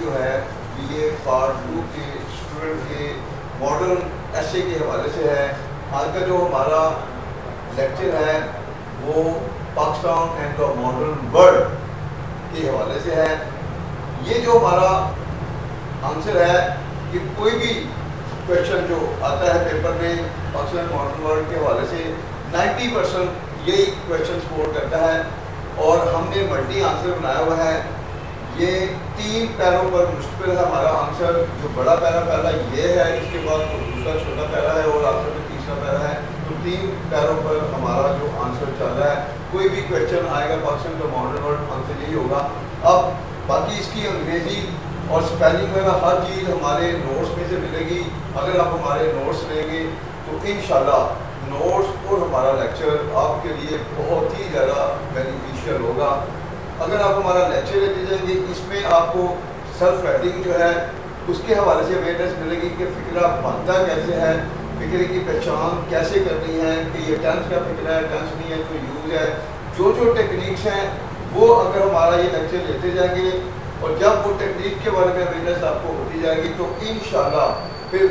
जो है ये पार्ट 2 के स्टूडेंट के मॉडर्न ऐसे के हवाले से है। आज का जो हमारा लेक्चर है वो Pakistan and the modern world के हवाले से है। ये जो हमारा आंसर है कि कोई भी क्वेश्चन जो आता है पेपर में पाकिस्तान मॉडर्न वर्ल्ड के हवाले से 90% यही क्वेश्चन सपोर्ट करता है। और हमने मल्टी आंसर बनाया हुआ है। ये 3 पैरों पर मुश्तमिल है हमारा आंसर। जो बड़ा पैरा पहला ये है, इसके बाद दूसरा छोटा पैरा है और आखिर में तीसरा पैरा है। तो 3 पैरों पर हमारा जो आंसर चल रहा है। कोई भी क्वेश्चन आएगा पाकिस्तान का मॉडर्न वर्ल्ड आंसर यही होगा। अब बाकी इसकी अंग्रेजी और स्पेलिंग वगैरह हर चीज़ हमारे नोट्स में से मिलेगी। अगर आप हमारे नोट्स लेंगे तो इंशाल्लाह नोट्स और हमारा लेक्चर आपके लिए बहुत ही ज़्यादा बेनिफिशियल होगा। अगर आप हमारा लेक्चर लेते जाएंगे इसमें आपको सेल्फ राइटिंग जो है उसके हवाले से अवेयरनेस मिलेगी कि फ़िक्रा बनता कैसे है, फ़िक्रे की पहचान कैसे करनी है, कि ये टेंस का फ़िक्रा है, टेंस नहीं है तो यूज़ है। जो टेक्निक्स हैं वो अगर हमारा ये लेक्चर लेते जाएंगे और जब वो टेक्निक के बारे में अवेयरनेस आपको होती जाएगी तो इंशाल्लाह फिर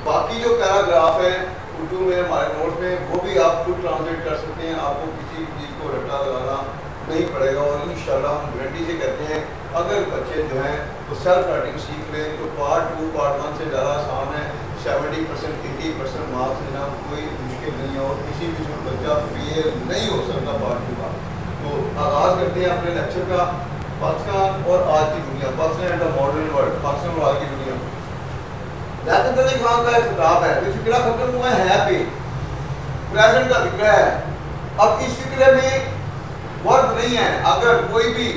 बाकी जो पैराग्राफ है उर्दू में हमारे नोट में वो भी आप खुद ट्रांसलेट कर सकते हैं। आपको किसी भी चीज़ को रट्टा लगाना नहीं पड़ेगा। और इंशाल्लाह हम गारंटी से कहते हैं अगर बच्चे जो हैं वो सेल्फ राइटिंग सीख लें तो पार्ट 2 पार्ट 1 से ज़्यादा आसान है। 70% 80% मार्क्स देना कोई मुश्किल नहीं है और किसी भी जो बच्चा फेल नहीं हो सकता पार्ट 2 का। तो आगाज़ करते हैं अपने लेक्चर का। पाकिस्तान और आज की दुनिया, Pakistan and the modern world, Pakistan और आज की दुनिया। लियाकत अली खान का एक खिताब है, ये फिक्रा खत्म हुआ है पे प्रेजेंट का फिक्रा है। अब इस फिक्रे में वर्ब नहीं है। अगर कोई भी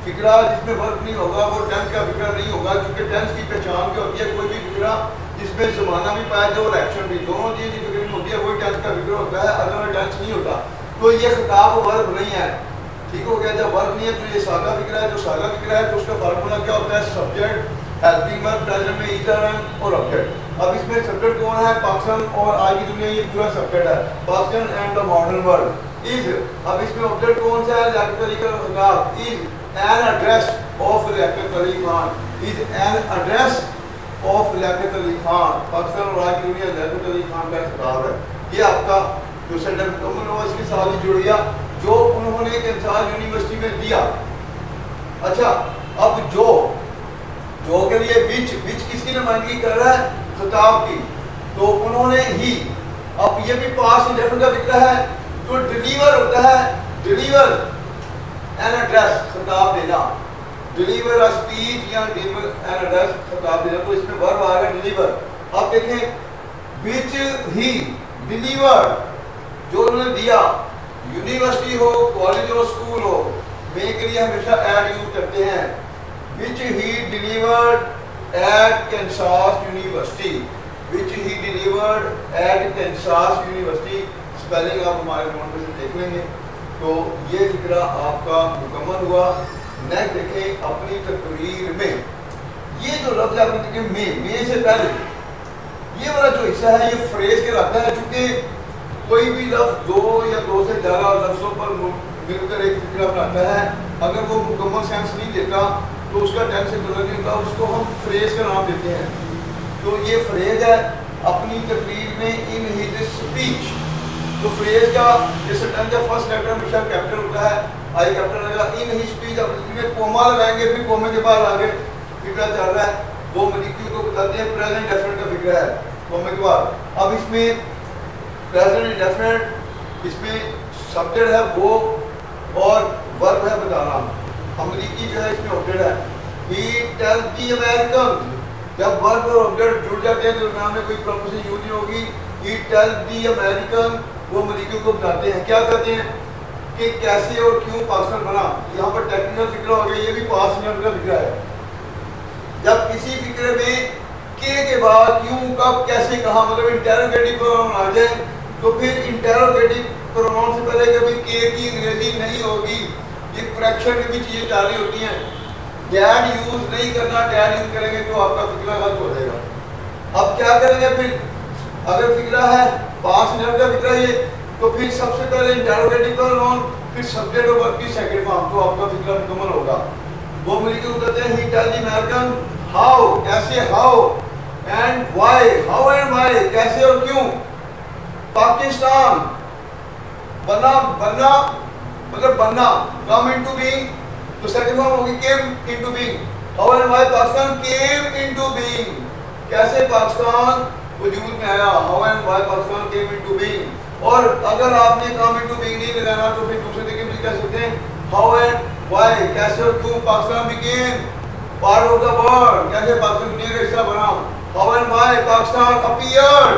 फिक्रा जिसमें वर्ब नहीं होगा वो टेंस का फिक्रा नहीं होगा, क्योंकि टेंस की पहचान क्या होती है, कोई भी फिक्रा जिसमें ज़माना भी पाया जाए और एक्शन भी, दोनों चीज़ की फिक्र होती है, वही टेंस का फिक्र होता है। अगर टेंस नहीं होता तो ये खिताब वर्ब नहीं है। ठीक हो गया। जब वर्ब नहीं है तो ये सादा फिक्रा है। जो सादा फिक्रा है तो उसका फार्मूला क्या होता है, सब्जेक्ट, हेल्पिंग वर्ब, प्रेजेंट में ईदर और ऑब्जेक्ट। अब इसमें सब्जेक्ट कौन है, पाकिस्तान और आज की दुनिया, ये पूरा सब्जेक्ट है Pakistan and the modern world is. अब इसमें ऑब्जेक्ट कौन सा है, लियाकत अली का खिताब is an address of Liaqat Ali Khan, is an address of Liaqat Ali Khan. Pakistan और आज की दुनिया लियाकत अली खान का खिताब है। ये आपका जो सेंटर मुकम्मल हुआ इसके साथ ही जुड़ गया जो उन्होंने कैंसार यूनिवर्सिटी में दिया। अच्छा, अब जो के लिए विच किसकी नुमाइंदगी कर रहा है, खिताब की, तो उन्होंने ही। अब ये भी पास इंडेफिनिट का फिक्रा है तो डिलीवर होता है, डिलीवर एन एड्रेस, खिताब देना, डिलीवर अ स्पीच या डिलीवर एन एड्रेस, खिताब देना। तो इसमें वर्ब आ गया डिलीवर। अब देखें विच ही डिलीवर जो उन्होंने दिया, यूनिवर्सिटी हो, कॉलेज हो, स्कूल हो, में के लिए हमेशा एड यूज करते हैं। Which he delivered at Kansas university, which he delivered at Kansas university. Spelling आप हमारे नोट में से देख लेंगे। तो ये फिक्रा आपका मुकम्मल हुआ। नेक्स्ट देखें अपनी तकरीर में ये जो लफ्ज़ आपने देखे में से पहले ये वाला जो हिस्सा है ये फ्रेज के रहता है। चूँकि कोई भी लफ्ज़ 2 या 2 से ज़्यादा लफ्ज़ों पर मिलकर एक फिक्रा बनाता है, अगर वो मुकम्मल सेंस नहीं देता तो उसका टेंस से बदल नहीं होता, उसको हम फ्रेज का नाम देते हैं। तो ये फ्रेज है अपनी तकरीर में इन हिज स्पीच। तो फ्रेज का ये सेंटेंस का फर्स्ट लेटर हमेशा कैपिटल होता है, आई कैपिटल रहेगा। इन हिज स्पीच अपनी में कोमा लगाएंगे, फिर कोमे के बाद आगे फिक्रा चल रहा है। वो मलिकी को बताते हैं प्रेजेंट डेफिनेट का फिक्रा है कोमे के बाद। अब इसमें प्रेजेंट डेफिनेट, इसमें सब्जेक्ट है वो और वर्ब है बताना। अमेरिकी जो है इसमें ऑब्जेक्ट है। ही टेल्स द अमेरिकन, जब वर्ब और ऑब्जेक्ट जुड़ जाते हैं तो नाम में कोई प्रपोजिशन यूज नहीं होगी। ही टेल्स द अमेरिकन, वो अमेरिकी को बताते हैं, क्या कहते हैं कि कैसे और क्यों पाकिस्तान बना। यहाँ पर टेक्निकल फिक्रा हो गया, ये भी पास का फिक्रा है। जब किसी फिक्रे में के बाद क्यों, कब, कैसे, कहा, मतलब इंटेरोगेटिव प्रोनाउन आ जाए तो फिर इंटेरोगेटिव प्रोनाउन से पहले कभी के की अंग्रेजी नहीं होगी। ये करेक्शन की भी चीज़ें डाली होती हैं। डैड यूज नहीं करना, डैड यूज करेंगे तो आपका फिक्रा गलत हो जाएगा। अब क्या करेंगे फिर, अगर फिक्रा है पास नर का फिक्रा ये, तो फिर सबसे पहले इंटेरोगेटिव प्रोनाउन, फिर सब्जेक्ट और वर्ब की सेकंड फॉर्म, तो आपका फिक्रा मुकम्मल होगा। वो मिलकर कहते हैं he tell the American how कैसे, how and why, how and why कैसे और क्यों। पाकिस्तान बना, बनना मतलब बनना, कम इनटू बीइंग, तो सेकंड फॉर्म होगी came into being. How and why Pakistan came into being, कैसे पाकिस्तान वजूद में आया, how and why Pakistan came into being. और अगर आपने कम इनटू बीइंग नहीं लगाना तो फिर दूसरे तरीके से कह सकते हैं हाउ एंड वाई कैसे और क्यों Pakistan became part of the world, कैसे पाकिस्तान दुनिया का हिस्सा बना। How and why Pakistan appeared,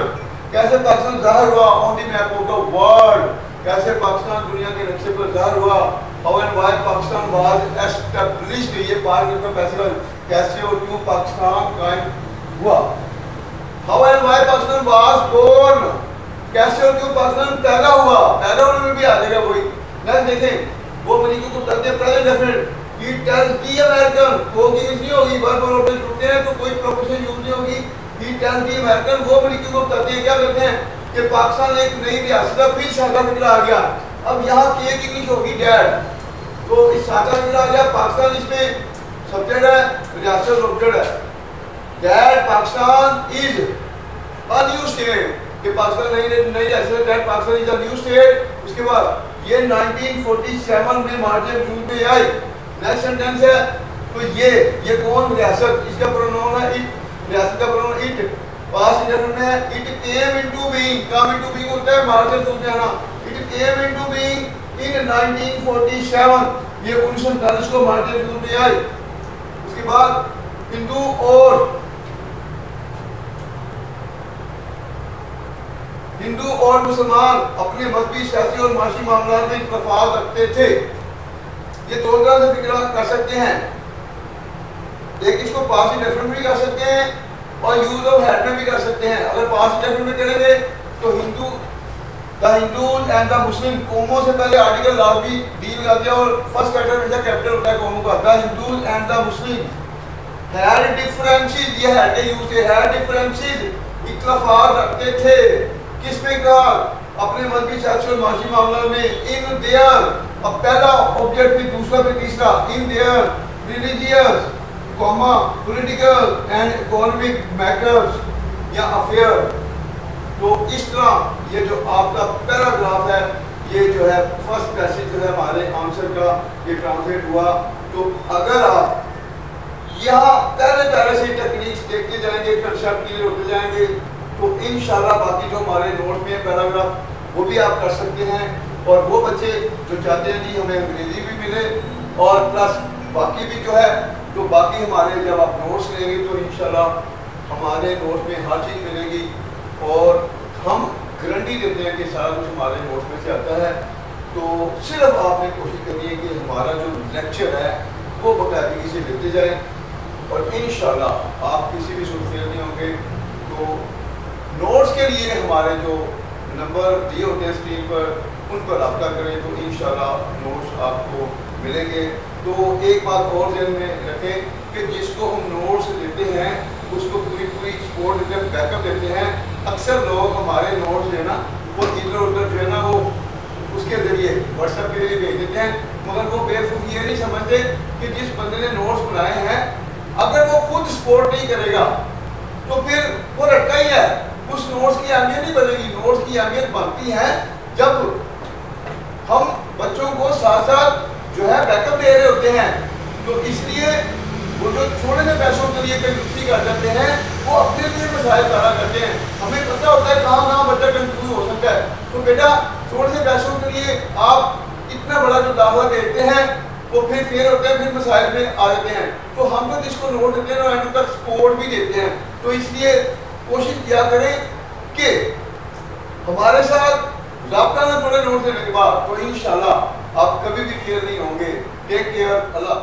कैसे पाकिस्तान जाहिर हुआ on the map of the world, कैसे पाकिस्तान दुनिया के नक्शे पर जाहिर हुआ। How and why Pakistan was established, ये बार में पैसे कैसे और क्यों पाकिस्तान कायम हुआ। How and why Pakistan was born, कैसे और क्यों पाकिस्तान पैदा हुआ, पैदा होने में भी आ जाएगा वही। नेक्स्ट देखें वो मरीजों को करते हैं present definite, he tells the American, वो की नहीं होगी वर्ब और ऑब्जेक्ट जुड़ते हैं तो कोई प्रोपोजिशन यूज नहीं होगी। ही टेल्स दी अमेरिकन, वो मरीजों को करते हैं क्या करते हैं कि पाकिस्तान एक नई रियासत है, फिर सादा फिक्रा आ गया। अब यहाँ की एक इंग्लिश होगी डैड, तो इस सादा फिक्रा आ गया, पाकिस्तान इसमें सब्जेक्ट है, रियासत ऑब्जेक्ट है। Dad Pakistan is a new state, कि पाकिस्तान नई रियासत है, dad Pakistan is a new state. उसके बाद ये 1947 में मार्च जून में आई। नेक्स्ट सेंटेंस है तो ये कौन रियासत, इसका प्रोनाउन है इट, रियासत का प्रोनाउन इट, पास्ट इंडेफिनिट में है। It came into being, come into being होता है मार्च जून में आना। It came into being in 1947, ये 1947 को मार्च जून में आई। उसके बाद हिंदू और मुसलमान अपने मजहबी, सियासी और माशी मामला में इत्तेफाक रखते थे। ये दो तरह से फिक्र कर सकते हैं, एक इसको पास्ट इंडेफिनिट भी कर सकते हैं और यूज ऑफ हैड में भी कर सकते हैं। अगर पास्ट इंडेफिनिट में करेंगे तो the Hindus and the Muslim, कौमों से पहले आर्टिकल लाजमी डी लगा दिया और फर्स्ट कैरेक्टर हमेशा कैपिटल होता है कौमों का। The Hindus and the Muslim had differences, ये हैड के यूज से हैड डिफरेंसेस, इख्तिलाफात रखते थे किसमें कहा, अपने मजहबी, सियासी और माशी मामला में। इन देयर, अब पहला ऑब्जेक्ट फिर दूसरा फिर तीसरा, in their religious comma political and economic matters या अफेयर। तो इस तरह ये जो आपका पैराग्राफ है, ये जो है फर्स्ट पैसेज जो है हमारे आंसर का ये ट्रांसलेट हुआ। तो अगर आप यहाँ पहले से टेक्निक्स देखते जाएंगे, कंसेप्ट क्लियर होते जाएंगे, तो इंशाल्लाह बाकी जो हमारे नोट में पैराग्राफ वो भी आप कर सकते हैं। और वो बच्चे जो चाहते हैं जी हमें अंग्रेजी भी मिले और प्लस बाकी भी जो है, तो बाकी हमारे जब आप नोट्स लेंगे तो इंशाल्लाह हमारे नोट में हर चीज़ मिलेगी और हम गारंटी देते हैं कि सारा कुछ हमारे नोट में से आता है। तो सिर्फ आपने कोशिश करनी है कि हमारा जो लेक्चर है वो बाकायदगी से लेते जाएँ और इंशाल्लाह आप किसी भी सूरत में नहीं होंगे। तो नोट्स के लिए हमारे जो नंबर दिए होते हैं स्क्रीन पर, उन पर रब्ता करें तो इंशाल्लाह नोट्स आपको मिलेंगे। तो एक बात और ध्यान में रखें कि जिसको हम नोट्स देते हैं उसको पूरी सपोर्ट देते हैं, बैकअप देते हैं। अक्सर लोग हमारे नोट्स जो है ना वो इधर उधर जो है ना वो उसके ज़रिए व्हाट्सएप के लिए भेज देते हैं, मगर वो बेवकूफ़ ये नहीं समझते कि जिस बंदे ने नोट्स बनाए हैं अगर वो खुद सपोर्ट नहीं करेगा तो फिर वो लटका ही है, उस नोट्स की अहमियत नहीं बनेगी। नोट्स की अहमियत बनती है जब हम बच्चों को साथ साथ जो है बैकअप दे रहे होते हैं। तो इसलिए वो जो थोड़े से पैसों के लिए कंफ्यूज कर जाते हैं वो अपने लिए मसाइल पैदा करते हैं। हमें पता होता है कहाँ कहाँ बच्चा कंफ्यूज हो सकता है। तो बेटा थोड़े से पैसों के लिए आप इतना बड़ा जो दावा देते हैं वो फिर फेल होते हैं, फिर मसाइल में आ जाते हैं। तो हम तो जिसको नोट देते हैं एंड तक सपोर्ट भी देते हैं। तो इसलिए कोशिश किया करें कि हमारे साथ रब्ता में थोड़े नोट देने के बाद तो इंशाल्लाह आप कभी भी फेल नहीं होंगे। टेक केयर, अल्लाह।